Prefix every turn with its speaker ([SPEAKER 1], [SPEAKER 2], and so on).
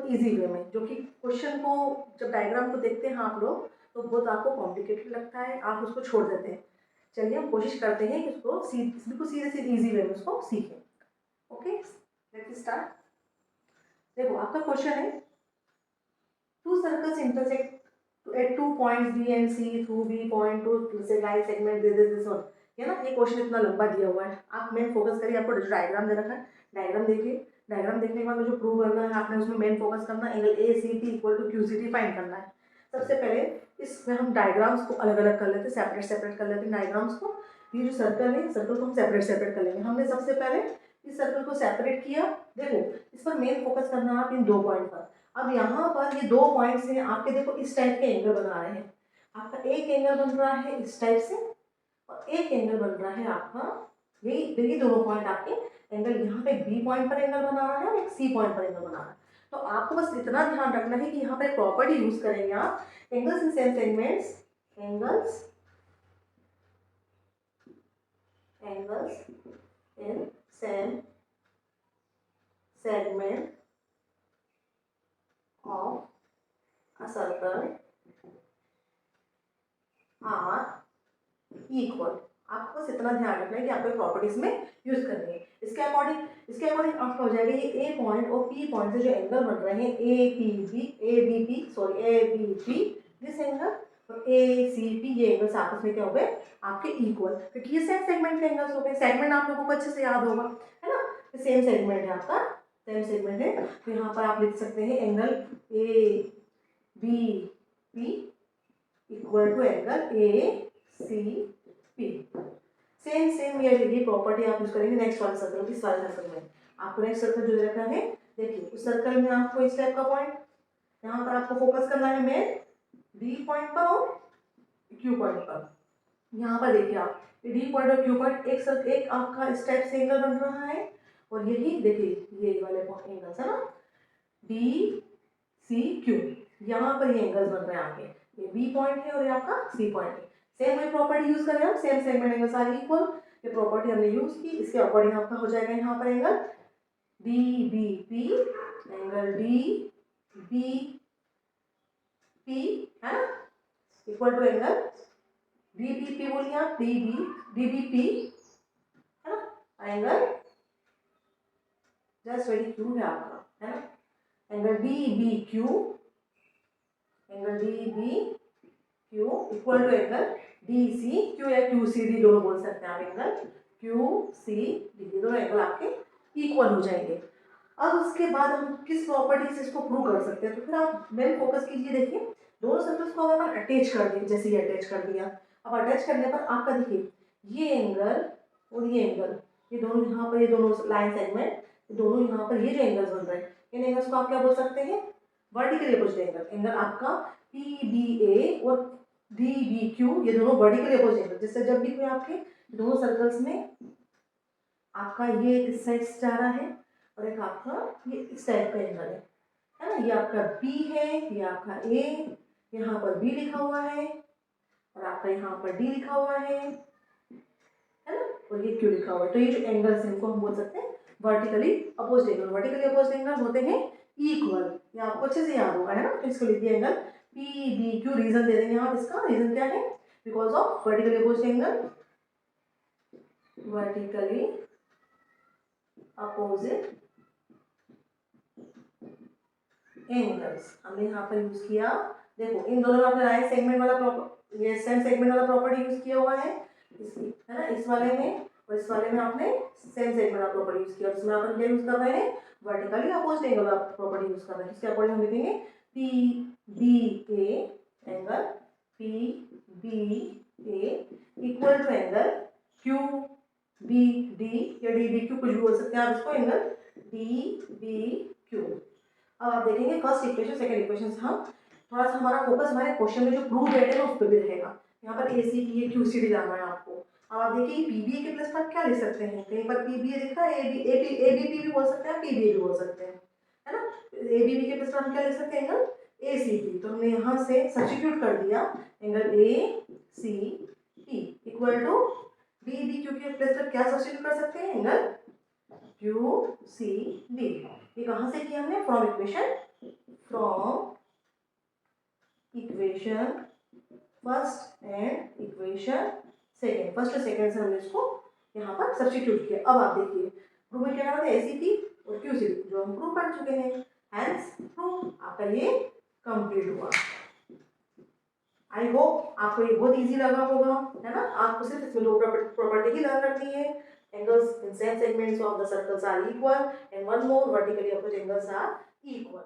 [SPEAKER 1] Easy way में, जो कि क्वेश्चन को जब डायग्राम को देखते हैं आप लोग तो बहुत आपको कॉम्प्लिकेटेड लगता है, आप उसको छोड़ देते हैं। चलिए हम कोशिश करते हैं कि उसको बिल्कुल सीधे सीधे इजी वे में उसको सीखें। Okay, let's start. देखो आपका क्वेश्चन है, two circles intersect at 2 points B and C through B point टू से लाइन सेगमेंट दिस वन। ये ना ये क्वेश्चन इतना लंबा दिया हुआ है, आप मेन फोकस करिए, आपको डायग्राम दे रखा है, डायग्राम देखिए। डायग्राम देखने के बाद मुझे प्रूव करना है, आपने उसमें मेन फोकस करना है, angle A C T equal to Q C T find करना है। सबसे पहले इसमें हम डायग्राम्स को अलग अलग कर लेते हैं, सेपरेट सेपरेट कर लेते हैं डायग्राम्स को। ये जो सर्कल है, सर्कल को हम सेपरेट सेपरेट कर लेंगे। हमने सबसे पहले इस सर्कल को सेपरेट किया। देखो इस पर मेन फोकस करना है आप इन 2 पॉइंट पर। अब यहाँ पर ये 2 पॉइंट्स हैं आपके, देखो इस टाइप के एंगल बना रहे हैं। आपका एक एंगल बन रहा है इस टाइप से और एक एंगल बन रहा है आपका, यही देखिए दोनों पॉइंट आपके एंगल, यहाँ पे बी पॉइंट पर एंगल बना रहा है और एक सी पॉइंट पर एंगल बना रहा है। तो आपको बस इतना ध्यान रखना है कि यहाँ पर प्रॉपर्टी यूज करेंगे आप, angles in same segments, angles in same segment of a circle are equal। आपको बस इतना ध्यान रखना है कि आपको प्रॉपर्टीज में यूज करनी है। इसके अकॉर्डिंग आपका हो जाएगा ये ए पॉइंट और पी पॉइंट से जो एंगल बन रहे हैं A B P this angle और ए सी पी, ये एंगल्स आपस में क्या हो गए आपके इक्वल, क्योंकि ये सेम सेगमेंट के एंगल्स हो गए। सेगमेंट आप लोगों को अच्छे से याद होगा, है ना, सेम सेगमेंट है आपका, सेम सेगमेंट है। तो यहाँ पर आप लिख सकते हैं angle A B P equal to angle A C P. Same ये प्रॉपर्टी आप यूज करेंगे नेक्स्ट वाले सर्कल, इस वाले सर्कल में। आपको नेक्स्ट सर्कल जो रखा है, देखिए उस सर्कल में आपको इस टाइप का पॉइंट, यहाँ पर आपको फोकस करना है मेन डी पॉइंट पर और क्यू पॉइंट पर। यहाँ पर देखिए आप डी पॉइंट और क्यू पॉइंट एक आपका इस टाइप से एंगल बन रहा है और यही देखिए ये वाले एंगल्स है ना डी सी क्यू, यहाँ पर ये एंगल्स बन रहे हैं आपके, ये बी पॉइंट है और ये आपका सी पॉइंट है। सेम वही प्रॉपर्टी यूज करें हम, same segment angles are equal, ये प्रॉपर्टी हमने यूज की। इसके अकॉर्डिंग आपका हो जाएगा यहाँ पर angle D B P, angle D B P है ना equal to angle D B P, बोलिए आप डी बी पी है ना, एंगल जस्ट वेरी क्यू है आपका, है ना, angle D B Q, angle D B Q equal to angle D C Q या क्यू सी डी दोनों बोल सकते हैं आप, एंगल क्यू सी डी दोनों एंगल आपके इक्वल हो जाएंगे। अब उसके बाद हम किस प्रॉपर्टी से इसको प्रूव कर सकते हैं, तो फिर आप मेन फोकस कीजिए। देखिए दोनों सर्कल्स को अगर हम अटैच कर दें, जैसे ये अटैच कर दिया, अब अटैच करने पर आपका देखिए ये एंगल और ये एंगल, ये दोनों यहाँ पर, ये दोनों लाइन सेगमेंट, दोनों यहाँ पर ये जो एंगल्स बन रहे हैं, इन एंगल्स को आप क्या बोल सकते हैं, वर्टिकली अपोजिट एंगल। एंगल आपका पी बी ए और डी बी क्यू, ये दोनों वर्टिकली अपोजिट एंगल। जिससे जब भी कोई आपके दोनों सर्कल्स में आपका ये इस साइड से जा रहा है और एक आपका ये इस टाइप का एंगल है ना, ये आपका बी है, ये आपका ए, यहाँ पर बी लिखा हुआ है और आपका यहाँ पर डी लिखा हुआ है ना, और ये क्यू लिखा हुआ है। तो ये जो एंगल्स हैं इनको हम बोल सकते हैं vertically opposite angle. Vertically opposite angle होते हैं इक्वल, ये आपको अच्छे से याद होगा, है ना। तो इसको लिख दिया angle P B Q, reason दे देंगे आप, इसका रीजन क्या है, because of vertically opposite angle, vertically opposite angles हमने यहाँ पर यूज किया। देखो इन दोनों में आपने राइट सेगमेंट वाला ये सेम सेगमेंट वाला प्रॉपर्टी यूज किया हुआ है इसकी, है ना, इस वाले में और इस वाले में आपने सेम सेगमेंट वाला प्रॉपर्टी यूज किया। इसमें अपन क्या यूज कर रहे हैं, वर्टिकली अपोजिट एंगल वाला प्रॉपर्टी यूज कर रहे हैं। इसके अकॉर्डिंग हम लिखेंगे P B A, angle P B A equal to angle Q B D या डी बी क्यू, कुछ भी बोल सकते हैं आप इसको, एंगल डी बी क्यू। अब आप देखेंगे फर्स्ट इक्वेशन सेकंड इक्वेशन से हम थोड़ा सा हमारा फोकस हमारे क्वेश्चन में जो प्रूव डेट है ना उस पर भी रहेगा। यहाँ पर A C P A Q C D जाना है आपको। अब आप देखिए पी बी ए के प्लस पर क्या लिख सकते हैं, कहीं पर पी बी ए लिखा है, ए बी पी भी बोल सकते हैं, पी बी ए भी बोल सकते हैं, है ना। ए बी बी के प्लस पर हम क्या लिख सकते हैं, एंगल ए सी पी। तो हमने यहाँ से सब्स्टिट्यूट कर दिया angle A C P equal to B B Q के प्लस पर क्या सब्स्टिट्यूट कर सकते हैं, एंगल क्यू सी डी। ये कहाँ से किया हमने, from equation from equation first and equation second. First और सेकेंड से हमने इसको यहाँ पर सब्स्टिट्यूट किया। अब आप देखिए प्रूव में क्या करना था, एसीपी और क्यूसीपी जो हम प्रूव कर चुके हैं। हैंस प्रूव आपका ये कंप्लीट हुआ। आई होप आपको ये बहुत इजी लगा होगा, है ना। आपको सिर्फ इसमें दो प्रॉपर्टी ही लर्न करनी है। Angles in same segments of the circles are equal and one more vertically approach angles are equal.